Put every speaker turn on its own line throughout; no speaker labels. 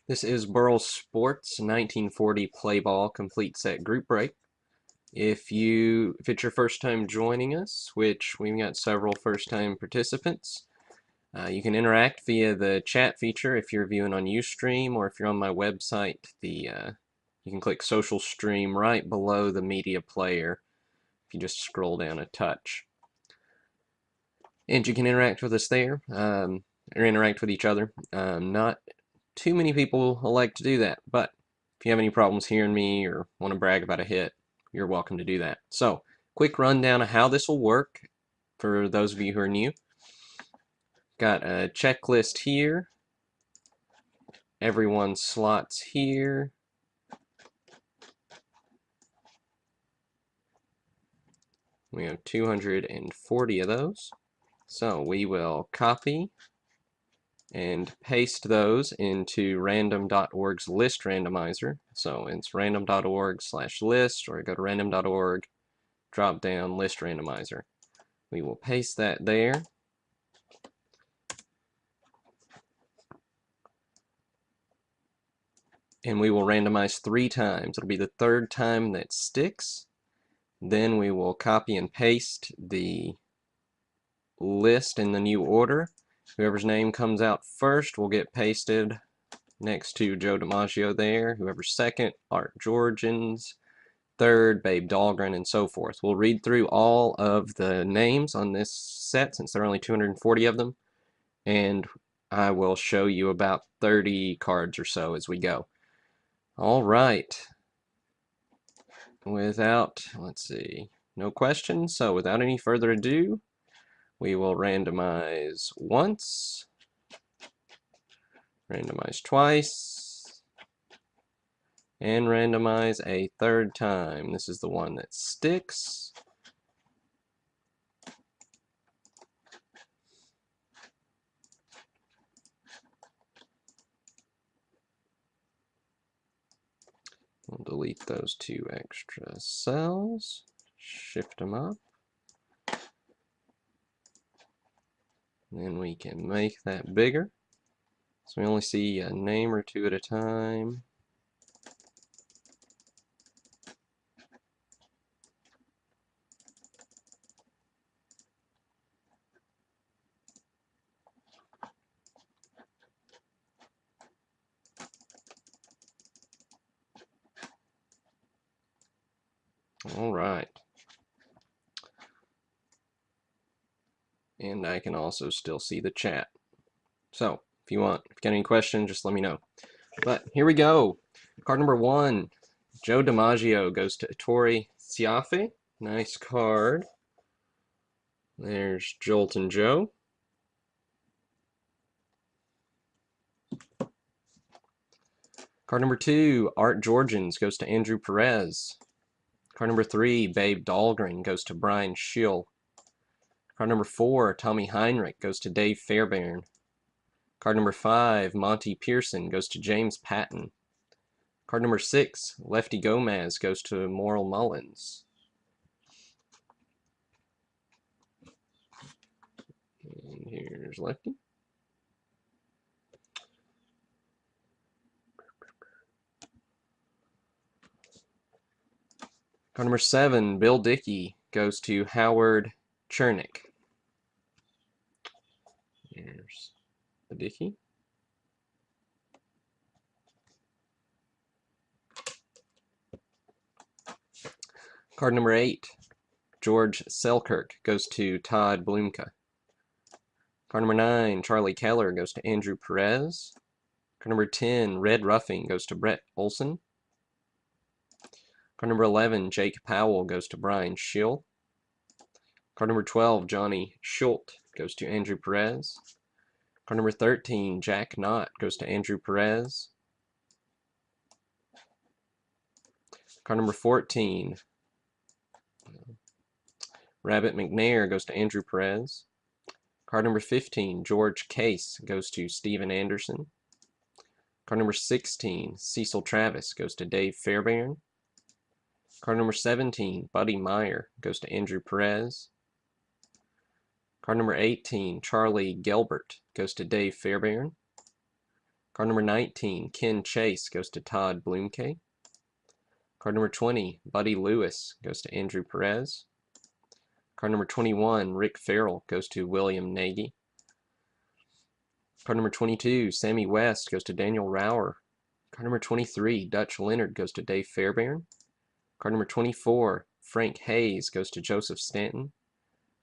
This is Burrell Sports 1940 Play Ball Complete Set Group Break. If it's your first time joining us, which we've got several first-time participants, you can interact via the chat feature if you're viewing on Ustream, or if you're on my website, you can click Social Stream right below the media player if you just scroll down a touch. And you can interact with us there, or interact with each other. Not too many people like to do that, but if you have any problems hearing me or want to brag about a hit, you're welcome to do that. So, quick rundown of how this will work for those of you who are new. Got a checklist here. Everyone's slots here. We have 240 of those. So we will copy and paste those into random.org's list randomizer. So it's random.org/list, or go to random.org, drop down list randomizer. We will paste that there. And we will randomize 3 times. It'll be the 3rd time that sticks. Then we will copy and paste the list in the new order. Whoever's name comes out first will get pasted next to Joe DiMaggio there. Whoever's second, Art Georgens. Third, Babe Dahlgren, and so forth. We'll read through all of the names on this set since there are only 240 of them, and I will show you about 30 cards or so as we go. All right. Let's see, no questions, so without any further ado, we will randomize once, randomize twice, and randomize a 3rd time. This is the one that sticks. We'll delete those 2 extra cells, shift them up, then we can make that bigger. So we only see a name or 2 at a time. All right. And I can also still see the chat. So, if you got any questions, just let me know. But here we go. Card number 1, Joe DiMaggio goes to Ettore Siafe. Nice card. There's Jolton Joe. Card number 2, Art Georgens goes to Andrew Perez. Card number 3, Babe Dahlgren goes to Brian Schill. Card number 4, Tommy Heinrich goes to Dave Fairbairn. Card number 5, Monty Pearson goes to James Patton. Card number 6, Lefty Gomez goes to Morrill Mullins. And here's Lefty. Card number 7, Bill Dickey goes to Howard Chernick. Here's the Dickey. Card number 8, George Selkirk goes to Todd Blumka. Card number 9, Charlie Keller goes to Andrew Perez. Card number 10, Red Ruffing goes to Brett Olson. Card number 11, Jake Powell goes to Brian Schill. Card number 12, Johnny Schultz goes to Andrew Perez. Card number 13, Jack Knott goes to Andrew Perez. Card number 14, Rabbit McNair goes to Andrew Perez. Card number 15, George Case goes to Steven Anderson. Card number 16, Cecil Travis goes to Dave Fairbairn. Card number 17, Buddy Meyer goes to Andrew Perez. Card number 18, Charlie Gelbert, goes to Dave Fairbairn. Card number 19, Ken Chase, goes to Todd Blumke. Card number 20, Buddy Lewis, goes to Andrew Perez. Card number 21, Rick Farrell, goes to William Nagy. Card number 22, Sammy West, goes to Daniel Rauer. Card number 23, Dutch Leonard, goes to Dave Fairbairn. Card number 24, Frank Hayes, goes to Joseph Stanton.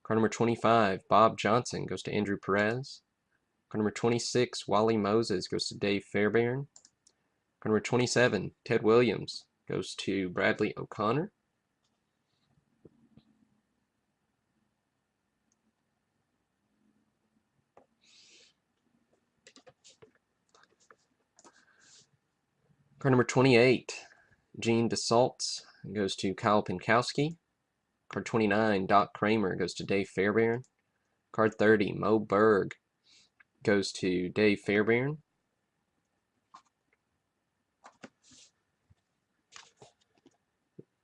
Card number 25, Bob Johnson, goes to Andrew Perez. Card number 26, Wally Moses, goes to Dave Fairbairn. Card number 27, Ted Williams, goes to Bradley O'Connor. Card number 28, Gene DeSaltz, goes to Kyle Pinkowski. Card 29, Doc Kramer, goes to Dave Fairbairn. Card 30, Mo Berg, goes to Dave Fairbairn.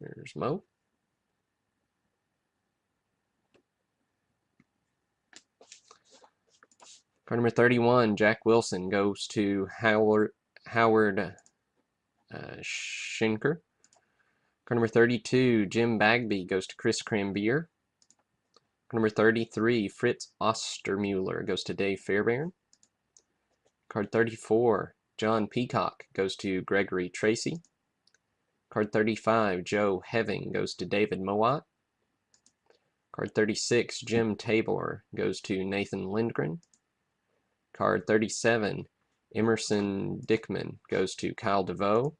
There's Mo. Card number 31, Jack Wilson, goes to Howard Schenker. Card number 32, Jim Bagby, goes to Chris Crambier. Card number 33, Fritz Ostermuller, goes to Dave Fairbairn. Card 34, John Peacock, goes to Gregory Tracy. Card 35, Joe Heving, goes to David Mowat. Card 36, Jim Tabor, goes to Nathan Lindgren. Card 37, Emerson Dickman, goes to Kyle DeVoe.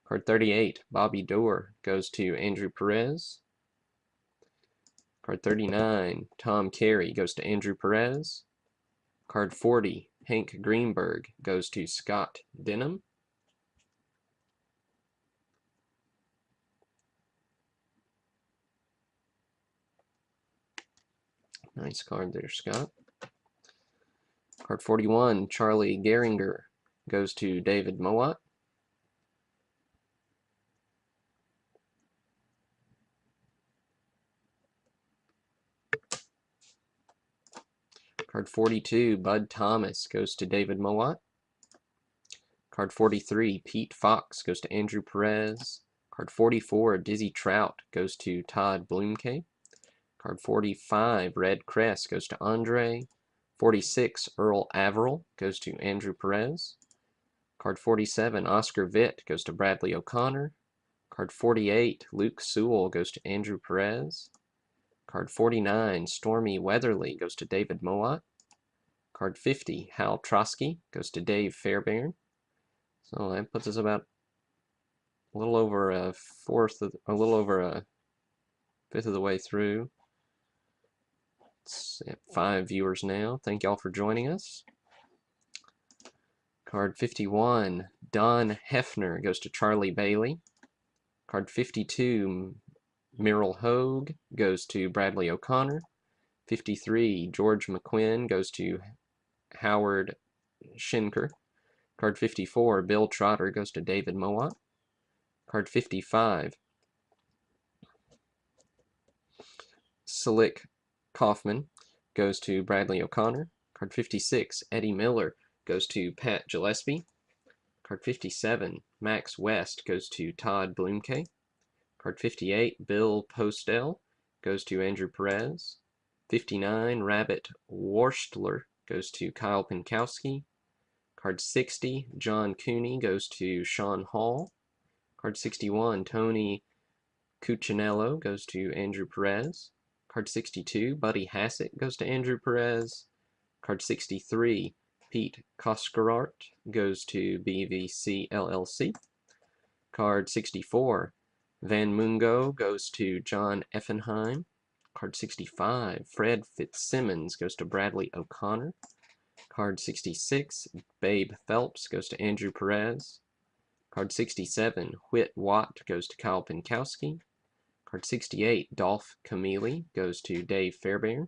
Card 38, Bobby Doerr, goes to Andrew Perez. Card 39, Tom Carey, goes to Andrew Perez. Card 40, Hank Greenberg, goes to Scott Denham. Nice card there, Scott. Card 41, Charlie Gehringer, goes to David Mowat. Card 42, Bud Thomas, goes to David Mowat. Card 43, Pete Fox, goes to Andrew Perez. Card 44, Dizzy Trout, goes to Todd Blumke. Card 45, Red Crest, goes to Andre. 46, Earl Averill, goes to Andrew Perez. Card 47, Oscar Vitt, goes to Bradley O'Connor. Card 48, Luke Sewell, goes to Andrew Perez. Card 49, Stormy Weatherly, goes to David Mowat. Card 50, Hal Trotsky, goes to Dave Fairbairn. So that puts us about a little over a fifth of the way through. It's at 5 viewers now. Thank y'all for joining us. Card 51, Don Hefner, goes to Charlie Bailey. Card 52, Merrill Hogue, goes to Bradley O'Connor. 53, George McQuinn, goes to Howard Schenker. Card 54, Bill Trotter, goes to David Mowat. Card 55, Slick Kaufman, goes to Bradley O'Connor. Card 56, Eddie Miller, goes to Pat Gillespie. Card 57, Max West, goes to Todd Blumke. Card 58, Bill Postell, goes to Andrew Perez. 59, Rabbit Worstler, goes to Kyle Pinkowski. Card 60, John Cooney, goes to Sean Hall. Card 61, Tony Cuccinello, goes to Andrew Perez. Card 62, Buddy Hassett, goes to Andrew Perez. Card 63, Pete Koskerart, goes to BVC LLC. Card 64, Van Mungo, goes to John Effenheim. Card 65, Fred Fitzsimmons, goes to Bradley O'Connor. Card 66, Babe Phelps, goes to Andrew Perez. Card 67, Whit Watt, goes to Kyle Pinkowski. Card 68, Dolph Camilli, goes to Dave Fairbairn.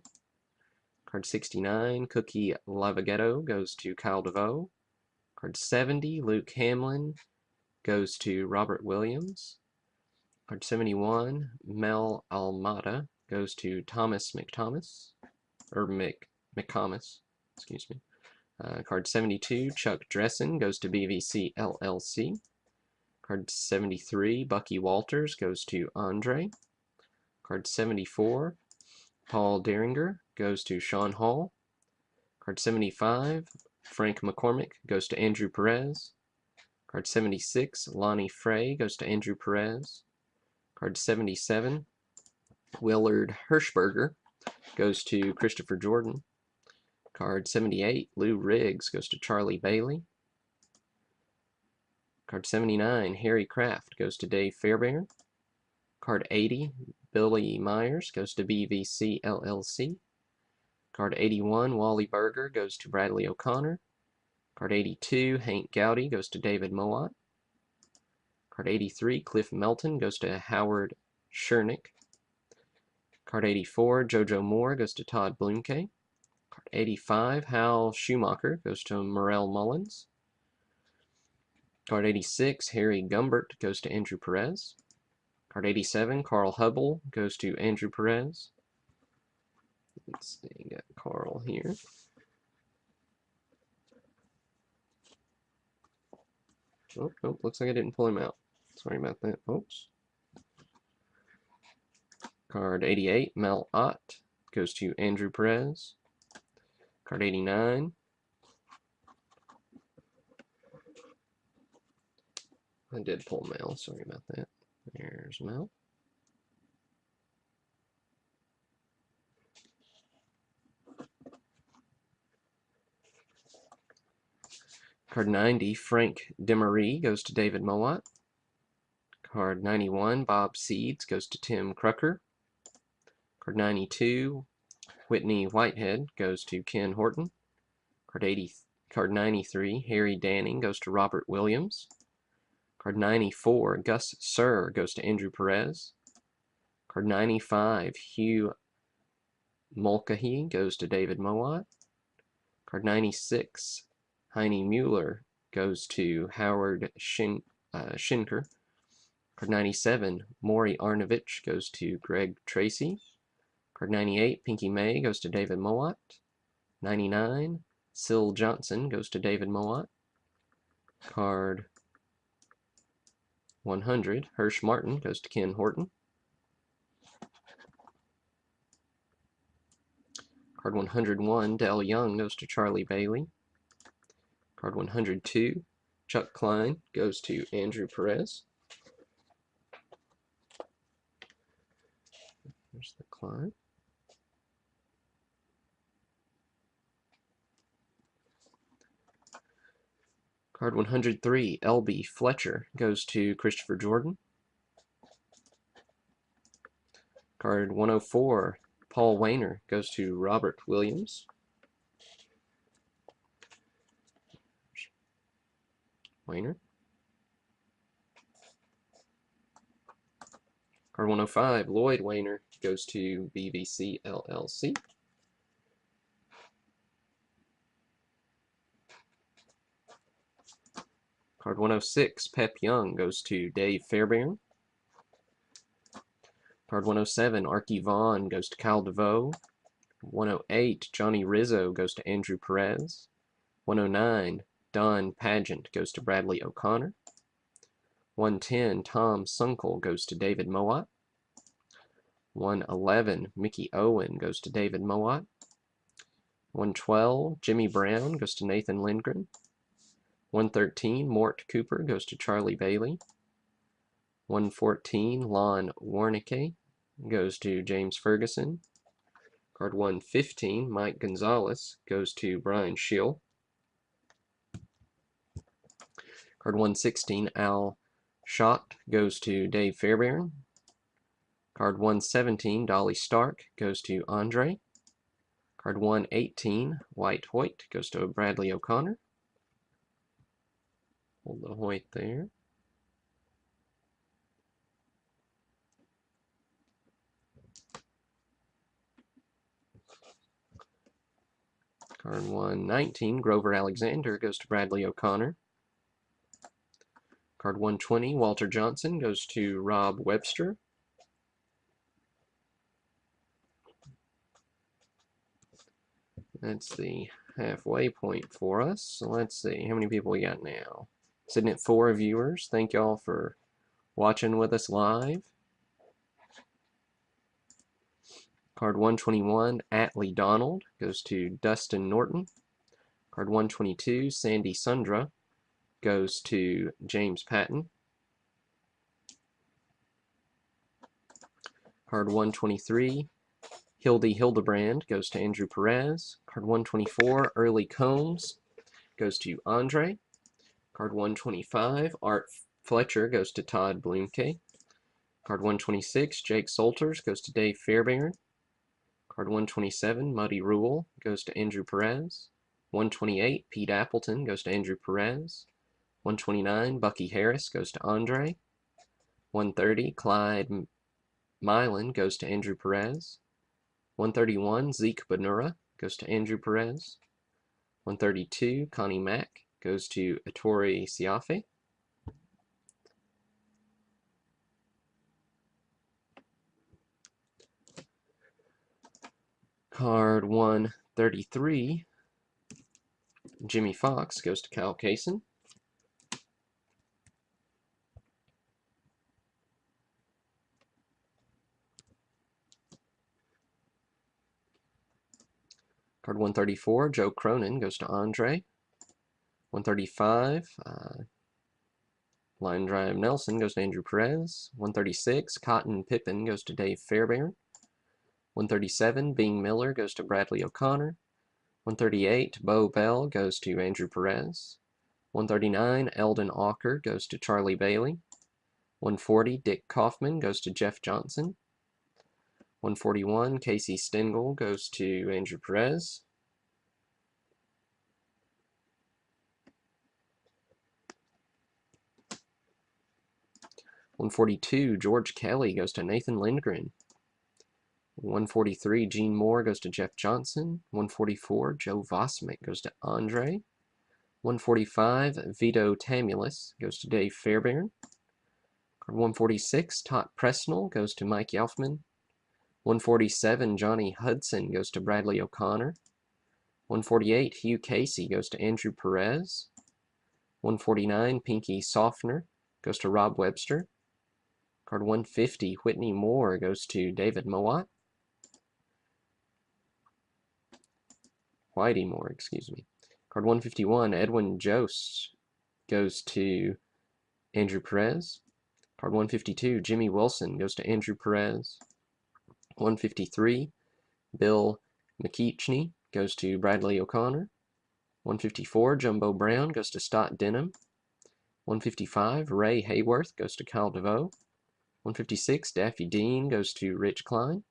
Card 69, Cookie Lavaghetto, goes to Kyle DeVoe. Card 70, Luke Hamlin, goes to Robert Williams. Card 71, Mel Almada, goes to Thomas McThomas. or McComas, excuse me. Card 72, Chuck Dressen, goes to BVC LLC. Card 73, Bucky Walters, goes to Andre. Card 74, Paul Deringer, goes to Sean Hall. Card 75, Frank McCormick, goes to Andrew Perez. Card 76, Lonnie Frey, goes to Andrew Perez. Card 77, Willard Hirschberger, goes to Christopher Jordan. Card 78, Lou Riggs, goes to Charlie Bailey. Card 79, Harry Kraft, goes to Dave Fairbairn. Card 80, Billy Myers, goes to BVC LLC. Card 81, Wally Berger, goes to Bradley O'Connor. Card 82, Hank Gowdy, goes to David Mowat. Card 83, Cliff Melton, goes to Howard Schernick. Card 84, JoJo Moore, goes to Todd Blumke. Card 85, Hal Schumacher, goes to Morel Mullins. Card 86, Harry Gumbert, goes to Andrew Perez. Card 87, Carl Hubble, goes to Andrew Perez. Let's see, got Carl here. Oh, nope, looks like I didn't pull him out. Sorry about that, folks. Card 88, Mel Ott, goes to Andrew Perez. Card 89, I did pull Mel, sorry about that. There's Mel. Card 90, Frank Demery, goes to David Mowat. Card 91, Bob Seeds, goes to Tim Crucker. Card 92, Whitney Whitehead, goes to Ken Horton. Card 93, Harry Danning, goes to Robert Williams. Card 94, Gus Sir, goes to Andrew Perez. Card 95, Hugh Mulcahy, goes to David Mowat. Card 96, Heine Mueller, goes to Howard Schinker. Card 97, Maury Arnovich, goes to Greg Tracy. Card 98, Pinky May, goes to David Mowat. 99, Syl Johnson, goes to David Mowat. Card 100, Hirsch Martin, goes to Ken Horton. Card 101, Dell Young, goes to Charlie Bailey. Card 102, Chuck Klein, goes to Andrew Perez. There's the Klein. Card 103, L.B. Fletcher, goes to Christopher Jordan. Card 104, Paul Wayner, goes to Robert Williams. Wayner. Card 105, Lloyd Wayner, goes to BVC LLC. Card 106, Pep Young, goes to Dave Fairbairn. Card 107, Archie Vaughn, goes to Kyle DeVoe. 108, Johnny Rizzo, goes to Andrew Perez. 109, Don Pageant, goes to Bradley O'Connor. 110, Tom Sunkel, goes to David Mowat. 111, Mickey Owen, goes to David Mowat. 112, Jimmy Brown, goes to Nathan Lindgren. 113, Mort Cooper, goes to Charlie Bailey. 114, Lon Warnicke, goes to James Ferguson. Card 115, Mike Gonzalez, goes to Brian Schill. Card 116, Al Schott, goes to Dave Fairbairn. Card 117, Dolly Stark, goes to Andre. Card 118, White Hoyt, goes to Bradley O'Connor. Hold the Hoyt there. Card 119, Grover Alexander, goes to Bradley O'Connor. Card 120, Walter Johnson, goes to Rob Webster. That's the halfway point for us. So let's see, how many people we got now? Sitting at 4 viewers. Thank y'all for watching with us live. Card 121, Atlee Donald, goes to Dustin Norton. Card 122, Sandy Sundra, goes to James Patton. Card 123, Hildy Hildebrand, goes to Andrew Perez. Card 124, Early Combs, goes to Andre. Card 125, Art Fletcher, goes to Todd Bloomke. Card 126, Jake Solters, goes to Dave Fairbairn. Card 127, Muddy Rule, goes to Andrew Perez. 128, Pete Appleton, goes to Andrew Perez. 129, Bucky Harris, goes to Andre. 130, Clyde Milan, goes to Andrew Perez. 131, Zeke Benura, goes to Andrew Perez. 132, Connie Mack, goes to Ettore Siafe. Card 133, Jimmy Fox, goes to Kyle Kaysen. Card 134, Joe Cronin, goes to Andre. 135, Line Drive Nelson, goes to Andrew Perez. 136, Cotton Pippin, goes to Dave Fairbairn. 137, Bing Miller, goes to Bradley O'Connor. 138, Bo Bell, goes to Andrew Perez. 139, Eldon Auker, goes to Charlie Bailey. 140, Dick Kaufman, goes to Jeff Johnson. 141, Casey Stengel, goes to Andrew Perez. 142, George Kelly, goes to Nathan Lindgren. 143, Gene Moore, goes to Jeff Johnson. 144, Joe Vosmick, goes to Andre. 145, Vito Tamulus, goes to Dave Fairbairn. 146, Todd Presnell, goes to Mike Yelfman. 147, Johnny Hudson, goes to Bradley O'Connor. 148, Hugh Casey, goes to Andrew Perez. 149, Pinky Softner, goes to Rob Webster. Card 150, Whitney Moore, goes to David Mowat. Whitey Moore, excuse me. Card 151, Edwin Jost, goes to Andrew Perez. Card 152, Jimmy Wilson, goes to Andrew Perez. 153, Bill McKeachney, goes to Bradley O'Connor. 154, Jumbo Brown, goes to Stott Denham. 155, Ray Hayworth, goes to Kyle DeVoe. 156, Daffy Dean, goes to Rich Klein.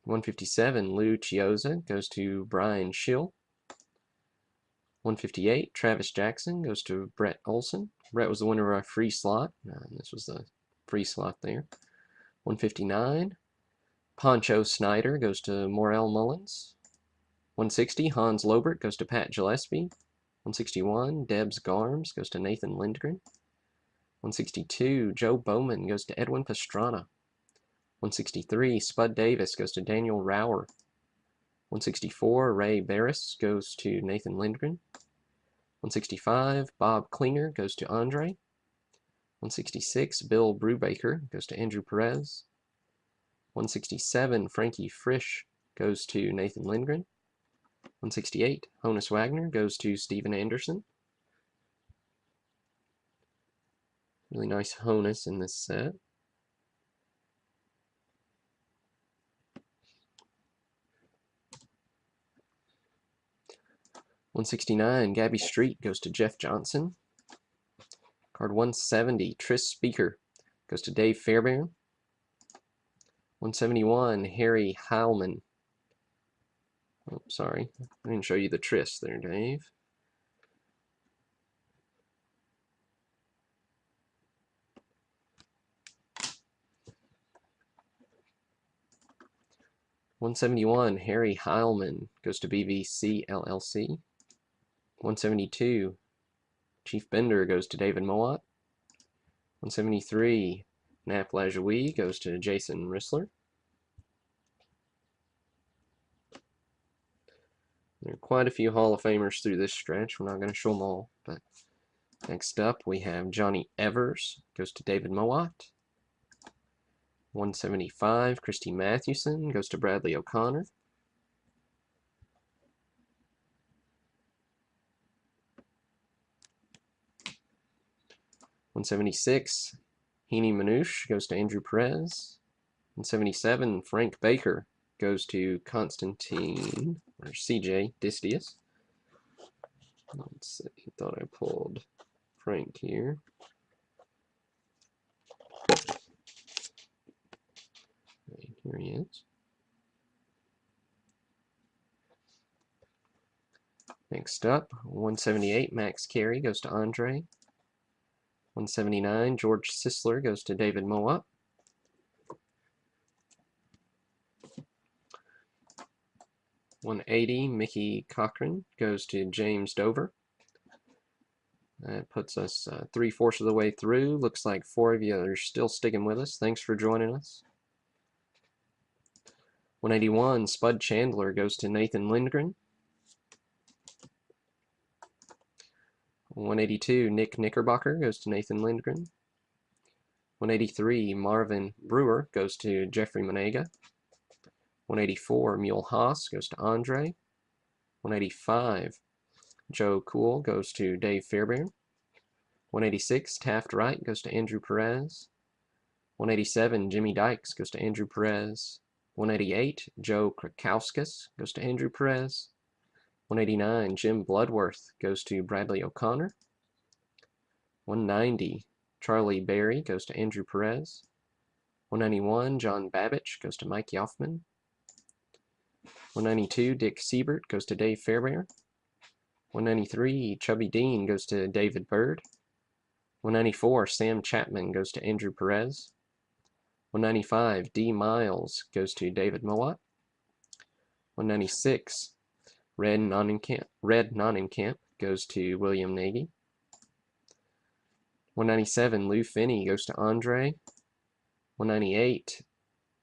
157, Lou Chioza, goes to Brian Schill. 158, Travis Jackson, goes to Brett Olson. Brett was the winner of our free slot. This was the free slot there. 159, Poncho Snyder, goes to Morel Mullins. 160, Hans Lobert, goes to Pat Gillespie. 161, Debs Garms, goes to Nathan Lindgren. 162, Joe Bowman, goes to Edwin Pastrana. 163, Spud Davis, goes to Daniel Rower. 164, Ray Barris, goes to Nathan Lindgren. 165, Bob Klinger, goes to Andre. 166, Bill Brubaker, goes to Andrew Perez. 167, Frankie Frisch, goes to Nathan Lindgren. 168, Honus Wagner, goes to Steven Anderson. Really nice Honus in this set. .169, Gabby Street, goes to Jeff Johnson. Card 170, Tris Speaker, goes to Dave Fairbairn. 171, Harry Heilman. Oh, sorry, I didn't show you the Tris there, Dave. .171, Harry Heilman, goes to BVC LLC. 172, Chief Bender, goes to David Mowat. 173, Nap Lajoie, goes to Jason Rissler. There are quite a few Hall of Famers through this stretch. We're not going to show them all, but next up we have Johnny Evers, goes to David Mowat. 175, Christy Mathewson, goes to Bradley O'Connor. 176, Heaney Manouche, goes to Andrew Perez. 177, Frank Baker, goes to Constantine, or CJ Distius. Let's see, thought I pulled Frank here. Right, here he is. Next up, 178, Max Carey goes to Andre. 179, George Sisler goes to David Mowat. 180, Mickey Cochran goes to James Dover. That puts us 3/4 of the way through. Looks like 4 of you are still sticking with us. Thanks for joining us. 181, Spud Chandler goes to Nathan Lindgren. 182, Nick Knickerbocker goes to Nathan Lindgren. 183, Marvin Brewer goes to Jeffrey Manega. 184, Mule Haas goes to Andre. 185, Joe Cool goes to Dave Fairbairn. 186, Taft Wright goes to Andrew Perez. 187, Jimmy Dykes goes to Andrew Perez. 188, Joe Krakowskis goes to Andrew Perez. 189, Jim Bloodworth goes to Bradley O'Connor. 190, Charlie Berry goes to Andrew Perez. 191, John Babich goes to Mike Yoffman. 192, Dick Siebert goes to Dave Fairbairn. 193, Chubby Dean goes to David Bird. 194, Sam Chapman goes to Andrew Perez. 195, D. Miles goes to David Mowat. 196, Red Nonenkamp goes to William Nagy. 197, Lou Finney goes to Andre. 198,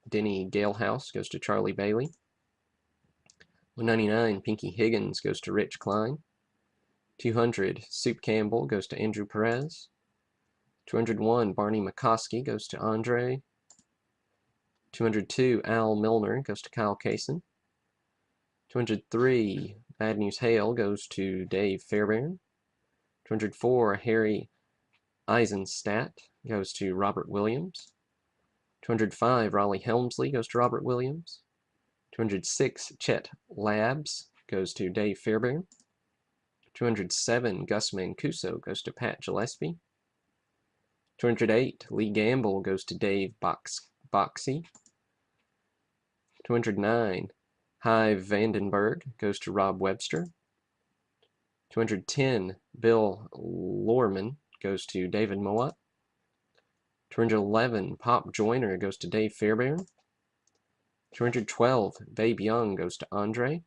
Denny Galehouse goes to Charlie Bailey. 199, Pinky Higgins goes to Rich Klein. 200, Soup Campbell goes to Andrew Perez. 201, Barney McCoskey goes to Andre. 202, Al Milner goes to Kyle Kaysen. 203, Bad News Hale goes to Dave Fairbairn. 204, Harry Eisenstadt goes to Robert Williams. 205, Raleigh Helmsley goes to Robert Williams. 206, Chet Labs goes to Dave Fairbairn. 207, Gus Mancuso goes to Pat Gillespie. 208, Lee Gamble goes to Dave Boxey. 209, Hive Vandenberg goes to Rob Webster. 210, Bill Lorman goes to David Mowat. 211, Pop Joyner goes to Dave Fairbairn. 212, Babe Young goes to Andre.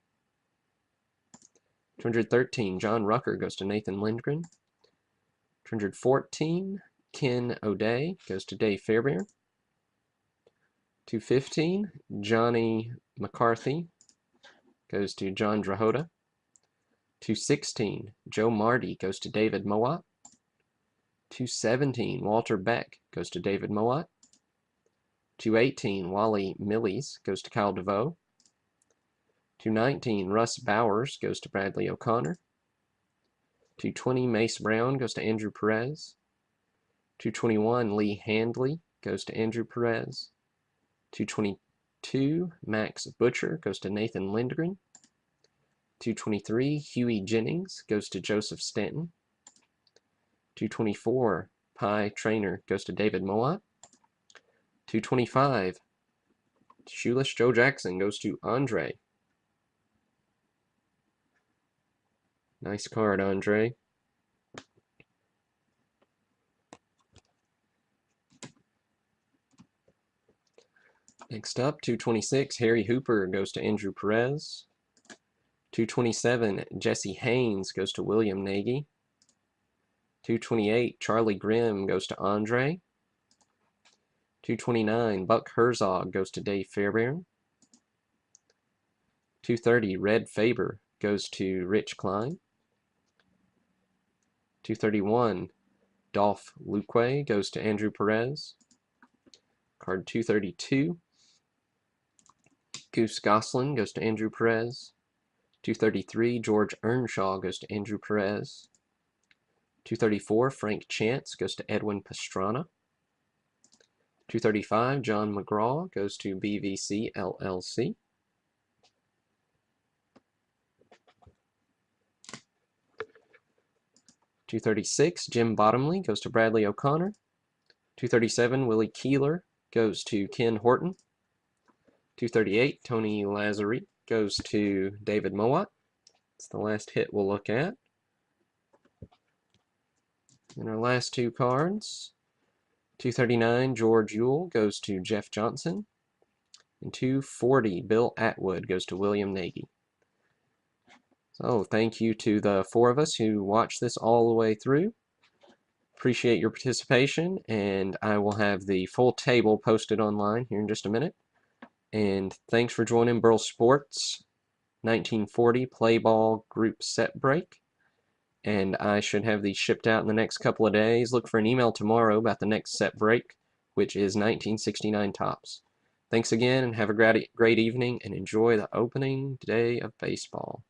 213, John Rucker goes to Nathan Lindgren. 214, Ken O'Day goes to Dave Fairbairn. 215, Johnny McCarthy goes to John Drahota. 216, Joe Marty goes to David Mowat. 217, Walter Beck goes to David Mowat. 218, Wally Millies goes to Kyle DeVoe. 219, Russ Bowers goes to Bradley O'Connor. 220, Mace Brown goes to Andrew Perez. 221, Lee Handley goes to Andrew Perez. 222, Max Butcher goes to Nathan Lindgren. 223, Huey Jennings goes to Joseph Stanton. 224, Pie Trainer goes to David Mowat. 225, Shoeless Joe Jackson goes to Andre. Nice card, Andre. Next up, 226, Harry Hooper goes to Andrew Perez. 227, Jesse Haynes goes to William Nagy. 228, Charlie Grimm goes to Andre. 229, Buck Herzog goes to Dave Fairbairn. 230, Red Faber goes to Rich Klein. 231, Dolph Luque goes to Andrew Perez. Card 232, Goose Goslin goes to Andrew Perez. 233, George Earnshaw goes to Andrew Perez. 234, Frank Chance goes to Edwin Pastrana. 235, John McGraw goes to BVC LLC. 236, Jim Bottomley goes to Bradley O'Connor. 237, Willie Keeler goes to Ken Horton. 238, Tony Lazzari goes to David Mowat. It's the last hit we'll look at. And our last two cards, 239, George Ewell goes to Jeff Johnson. And 240, Bill Atwood goes to William Nagy. So thank you to the four of us who watched this all the way through. Appreciate your participation, and I will have the full table posted online here in just a minute. And thanks for joining Burl Sports 1940 Play Ball Group Set Break. And I should have these shipped out in the next couple of days. Look for an email tomorrow about the next set break, which is 1969 Topps. Thanks again, and have a great evening, and enjoy the opening day of baseball.